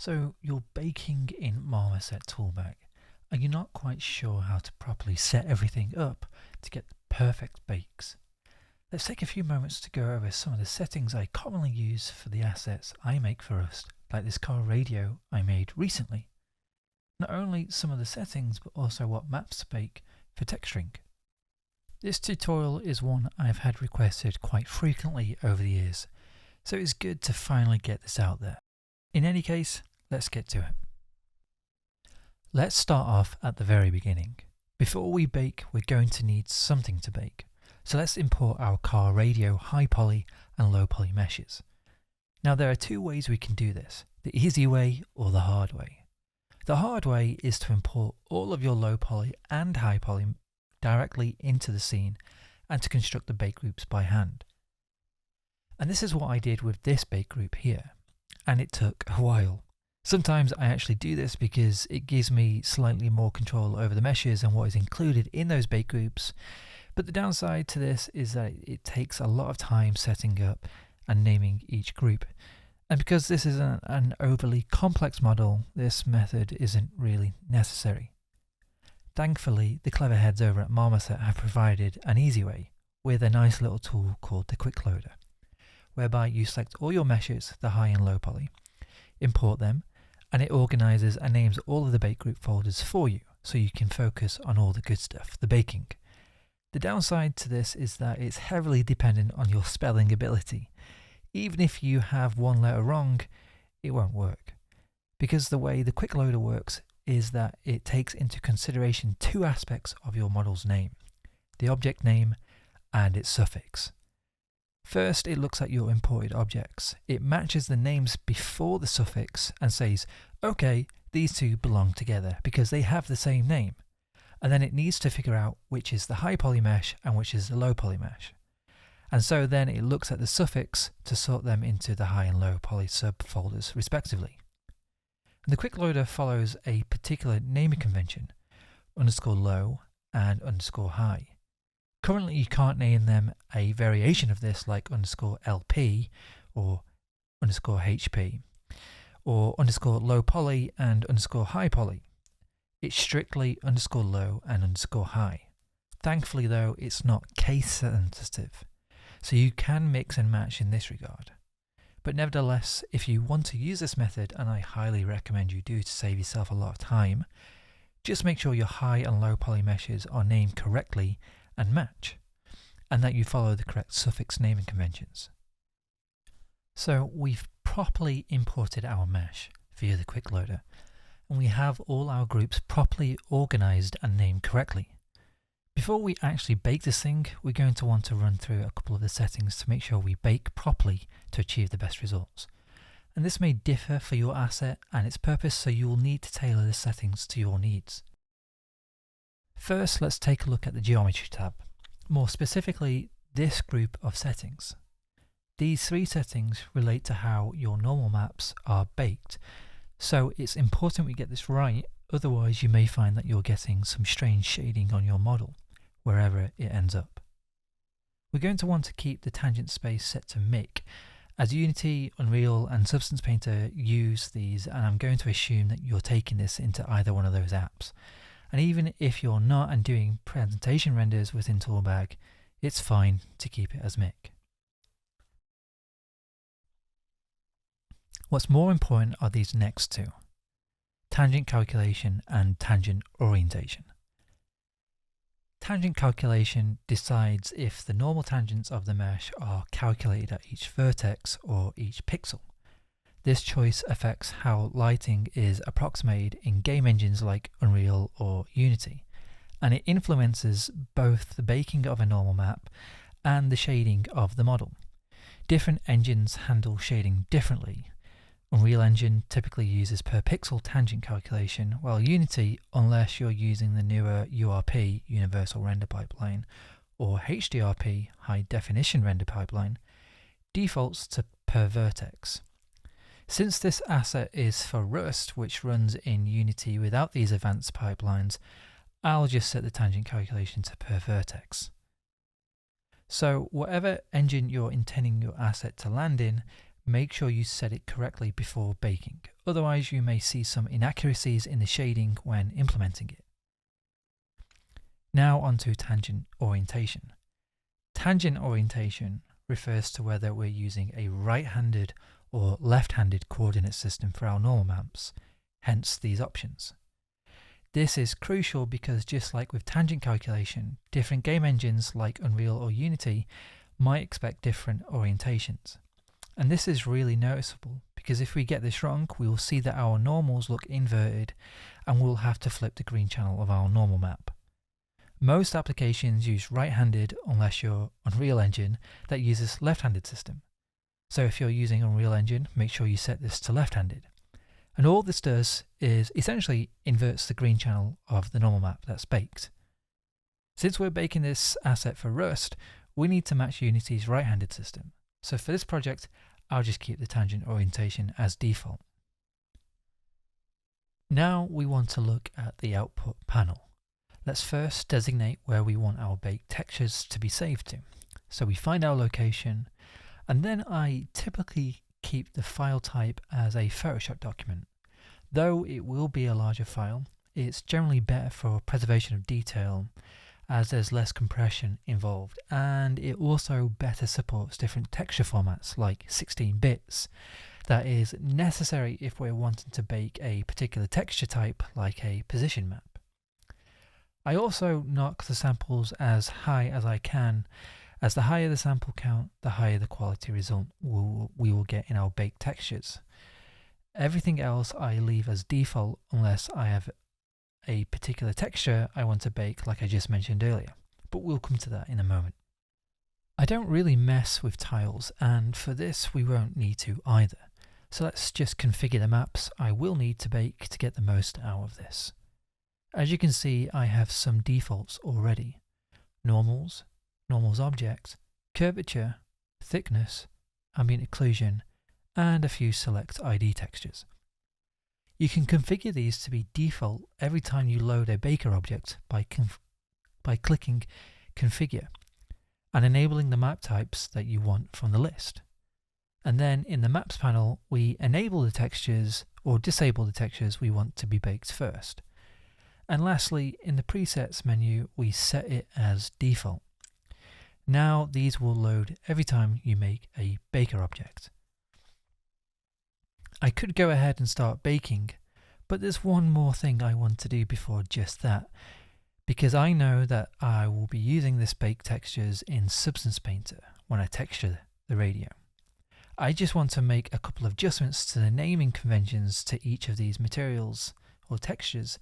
So you're baking in Marmoset Toolbag and you're not quite sure how to properly set everything up to get the perfect bakes. Let's take a few moments to go over some of the settings I commonly use for the assets I make for Rust, like this car radio I made recently. Not only some of the settings, but also what maps to bake for texturing. This tutorial is one I've had requested quite frequently over the years, so it's good to finally get this out there. In any case, let's get to it. Let's start off at the very beginning. Before we bake, we're going to need something to bake. So let's import our car radio high poly and low poly meshes. Now there are two ways we can do this, the easy way or the hard way. The hard way is to import all of your low poly and high poly directly into the scene and to construct the bake groups by hand. And this is what I did with this bake group here, and it took a while. Sometimes I actually do this because it gives me slightly more control over the meshes and what is included in those bake groups. But the downside to this is that it takes a lot of time setting up and naming each group. And because this is an overly complex model, this method isn't really necessary. Thankfully, the clever heads over at Marmoset have provided an easy way with a nice little tool called the Quick Loader, whereby you select all your meshes, the high and low poly, import them, and it organizes and names all of the bake group folders for you so you can focus on all the good stuff, the baking. The downside to this is that it's heavily dependent on your spelling ability. Even if you have one letter wrong, it won't work. Because the way the Quick Loader works is that it takes into consideration two aspects of your model's name, the object name and its suffix. First, it looks at your imported objects. It matches the names before the suffix and says, okay, these two belong together because they have the same name. And then it needs to figure out which is the high poly mesh and which is the low poly mesh. And so then it looks at the suffix to sort them into the high and low poly subfolders respectively. And the Quick Loader follows a particular naming convention, _low and _high. Currently you can't name them a variation of this like _LP or _HP or _low poly and _high poly. It's strictly _low and _high. Thankfully though, it's not case sensitive, so you can mix and match in this regard. But nevertheless, if you want to use this method, and I highly recommend you do to save yourself a lot of time, just make sure your high and low poly meshes are named correctly and match, and that you follow the correct suffix naming conventions. So we've properly imported our mesh via the Quick Loader, and we have all our groups properly organized and named correctly. Before we actually bake this thing, we're going to want to run through a couple of the settings to make sure we bake properly to achieve the best results. And this may differ for your asset and its purpose, so you will need to tailor the settings to your needs. First, let's take a look at the Geometry tab, more specifically this group of settings. These three settings relate to how your normal maps are baked, so it's important we get this right, otherwise you may find that you're getting some strange shading on your model, wherever it ends up. We're going to want to keep the tangent space set to MIC, as Unity, Unreal and Substance Painter use these, and I'm going to assume that you're taking this into either one of those apps. And even if you're not and doing presentation renders within Toolbag, it's fine to keep it as MIC. What's more important are these next two, tangent calculation and tangent orientation. Tangent calculation decides if the normal tangents of the mesh are calculated at each vertex or each pixel. This choice affects how lighting is approximated in game engines like Unreal or Unity, and it influences both the baking of a normal map and the shading of the model. Different engines handle shading differently. Unreal Engine typically uses per pixel tangent calculation, while Unity, unless you're using the newer URP, Universal Render Pipeline, or HDRP, High Definition Render Pipeline, defaults to per vertex. Since this asset is for Rust, which runs in Unity without these advanced pipelines, I'll just set the tangent calculation to per vertex. So whatever engine you're intending your asset to land in, make sure you set it correctly before baking. Otherwise, you may see some inaccuracies in the shading when implementing it. Now onto tangent orientation. Tangent orientation refers to whether we're using a right-handed or left-handed coordinate system for our normal maps, hence these options. This is crucial because just like with tangent calculation, different game engines like Unreal or Unity might expect different orientations. And this is really noticeable because if we get this wrong, we will see that our normals look inverted and we'll have to flip the green channel of our normal map. Most applications use right-handed unless you're Unreal Engine that uses left-handed system. So if you're using Unreal Engine, make sure you set this to left-handed. And all this does is essentially inverts the green channel of the normal map that's baked. Since we're baking this asset for Rust, we need to match Unity's right-handed system. So for this project, I'll just keep the tangent orientation as default. Now we want to look at the output panel. Let's first designate where we want our baked textures to be saved to. So we find our location, and then I typically keep the file type as a Photoshop document. Though it will be a larger file, it's generally better for preservation of detail as there's less compression involved, and it also better supports different texture formats like 16 bits. That is necessary if we're wanting to bake a particular texture type like a position map. I also knock the samples as high as I can, as the higher the sample count, the higher the quality result we will get in our baked textures. Everything else I leave as default unless I have a particular texture I want to bake like I just mentioned earlier, but we'll come to that in a moment. I don't really mess with tiles, and for this we won't need to either. So let's just configure the maps I will need to bake to get the most out of this. As you can see, I have some defaults already. Normals, normals object, curvature, thickness, ambient occlusion, and a few select ID textures. You can configure these to be default every time you load a Baker object by clicking Configure and enabling the map types that you want from the list. And then in the Maps panel, we enable the textures or disable the textures we want to be baked first. And lastly, in the presets menu, we set it as default. Now these will load every time you make a Baker object. I could go ahead and start baking, but there's one more thing I want to do before just that, because I know that I will be using this baked textures in Substance Painter when I texture the radio. I just want to make a couple of adjustments to the naming conventions to each of these materials or textures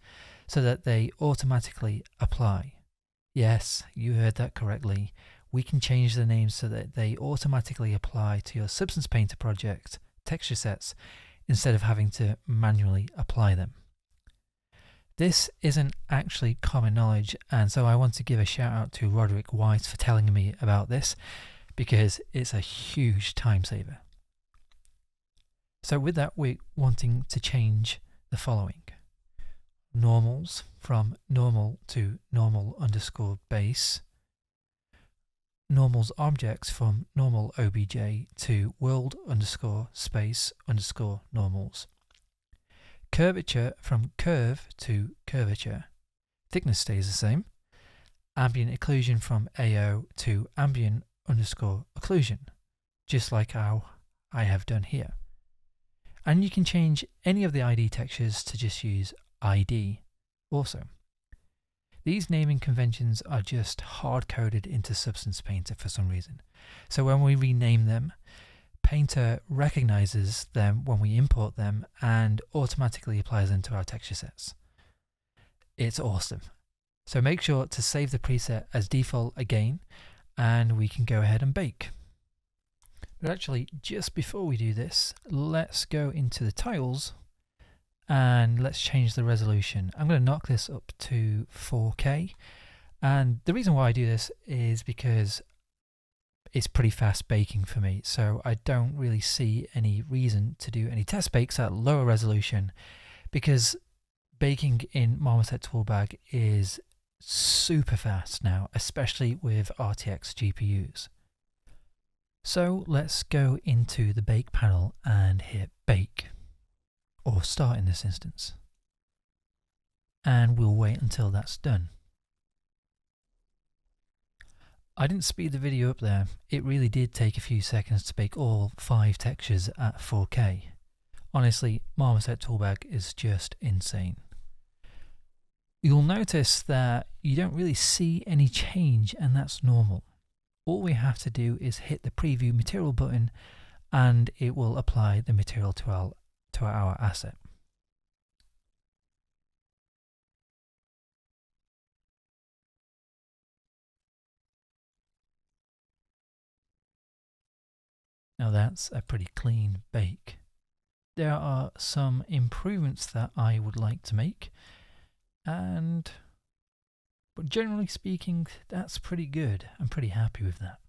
so that they automatically apply. Yes, you heard that correctly. We can change the names so that they automatically apply to your Substance Painter project texture sets instead of having to manually apply them. This isn't actually common knowledge, and so I want to give a shout out to Roderick White for telling me about this because it's a huge time saver. So with that, we're wanting to change the following. Normals from normal to normal underscore base. Normals objects from normal obj to world underscore space underscore normals. Curvature from curve to curvature. Thickness stays the same. Ambient occlusion from AO to ambient underscore occlusion, just like how I have done here. And you can change any of the ID textures to just use ID also. These naming conventions are just hard-coded into Substance Painter for some reason. So when we rename them, Painter recognizes them when we import them and automatically applies them to our texture sets. It's awesome. So make sure to save the preset as default again, and we can go ahead and bake. But actually, just before we do this, let's go into the tiles and let's change the resolution. I'm going to knock this up to 4K, and the reason why I do this is because it's pretty fast baking for me, so I don't really see any reason to do any test bakes at lower resolution because baking in Marmoset Toolbag is super fast now, especially with RTX GPUs. So let's go into the bake panel and hit bake, or start in this instance. And we'll wait until that's done. I didn't speed the video up there. It really did take a few seconds to bake all 5 textures at 4K. Honestly, Marmoset Toolbag is just insane. You'll notice that you don't really see any change, and that's normal. All we have to do is hit the preview material button and it will apply the material to our asset. Now that's a pretty clean bake. There are some improvements that I would like to make, but generally speaking, that's pretty good. I'm pretty happy with that.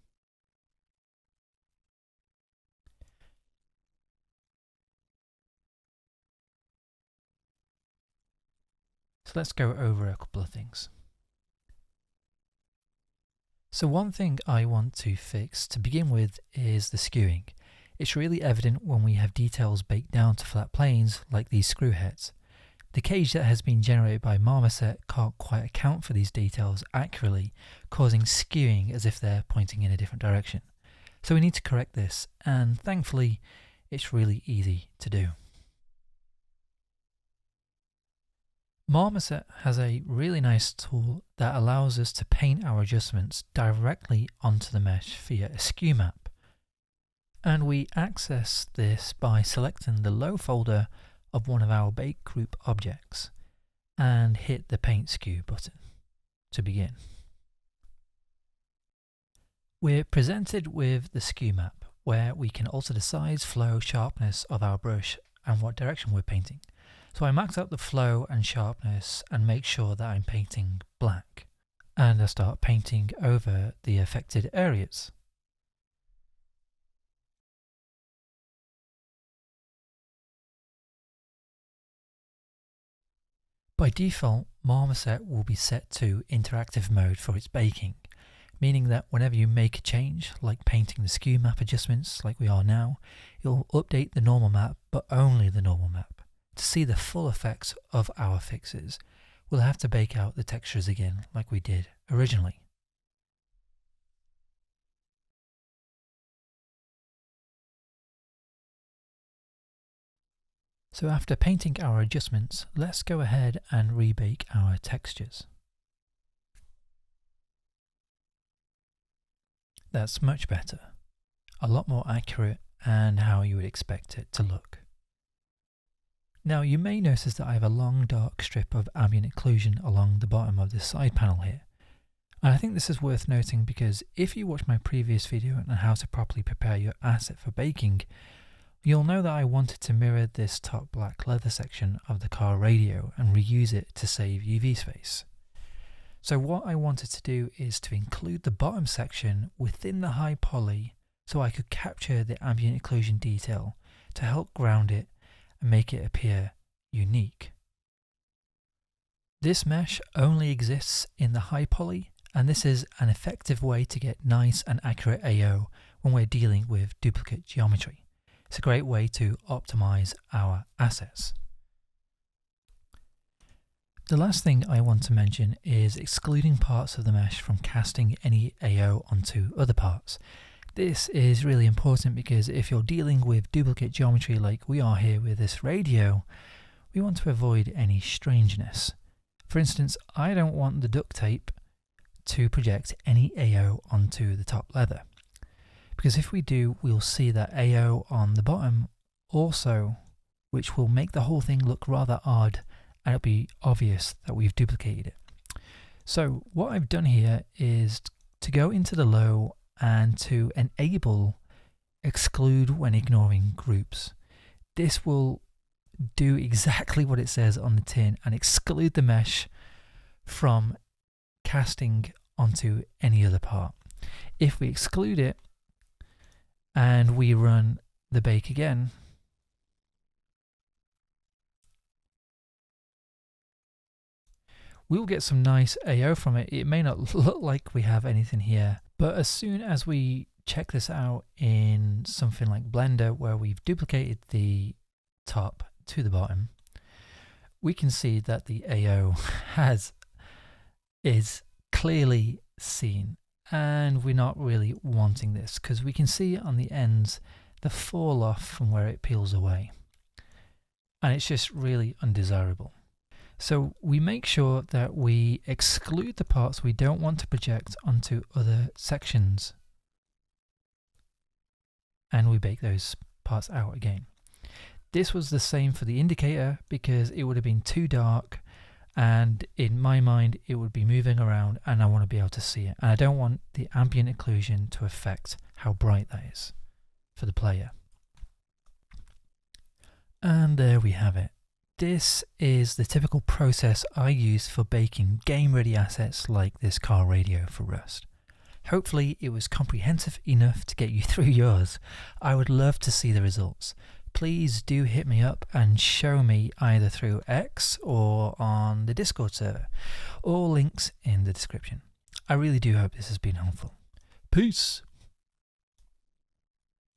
So let's go over a couple of things. So one thing I want to fix to begin with is the skewing. It's really evident when we have details baked down to flat planes like these screw heads. The cage that has been generated by Marmoset can't quite account for these details accurately, causing skewing as if they're pointing in a different direction. So we need to correct this, and thankfully it's really easy to do. Marmoset has a really nice tool that allows us to paint our adjustments directly onto the mesh via a skew map. And we access this by selecting the low folder of one of our bake group objects and hit the paint skew button to begin. We're presented with the skew map where we can alter the size, flow, sharpness of our brush and what direction we're painting. So I max out the flow and sharpness and make sure that I'm painting black, and I start painting over the affected areas. By default, Marmoset will be set to interactive mode for its baking, meaning that whenever you make a change, like painting the skew map adjustments like we are now, it will update the normal map, but only the normal map. To see the full effects of our fixes, we'll have to bake out the textures again like we did originally. So after painting our adjustments, let's go ahead and rebake our textures. That's much better, a lot more accurate and how you would expect it to look. Now you may notice that I have a long dark strip of ambient occlusion along the bottom of this side panel here. And I think this is worth noting because if you watch my previous video on how to properly prepare your asset for baking, you'll know that I wanted to mirror this top black leather section of the car radio and reuse it to save UV space. So what I wanted to do is to include the bottom section within the high poly so I could capture the ambient occlusion detail to help ground it and make it appear unique. This mesh only exists in the high poly, and this is an effective way to get nice and accurate AO when we're dealing with duplicate geometry. It's a great way to optimize our assets. The last thing I want to mention is excluding parts of the mesh from casting any AO onto other parts. This is really important because if you're dealing with duplicate geometry like we are here with this radio, we want to avoid any strangeness. For instance, I don't want the duct tape to project any AO onto the top leather, because if we do, we'll see that AO on the bottom also, which will make the whole thing look rather odd, and it'll be obvious that we've duplicated it. So what I've done here is to go into the low and to enable exclude when ignoring groups. This will do exactly what it says on the tin and exclude the mesh from casting onto any other part. If we exclude it and we run the bake again, we'll get some nice AO from it. It may not look like we have anything here, but as soon as we check this out in something like Blender, where we've duplicated the top to the bottom, we can see that the AO is clearly seen, and we're not really wanting this because we can see on the ends the fall off from where it peels away, and it's just really undesirable. So we make sure that we exclude the parts we don't want to project onto other sections, and we bake those parts out again. This was the same for the indicator because it would have been too dark, and in my mind it would be moving around and I want to be able to see it, and I don't want the ambient occlusion to affect how bright that is for the player. And there we have it. This is the typical process I use for baking game-ready assets like this car radio for Rust. Hopefully it was comprehensive enough to get you through yours. I would love to see the results. Please do hit me up and show me either through X or on the Discord server. All links in the description. I really do hope this has been helpful. Peace!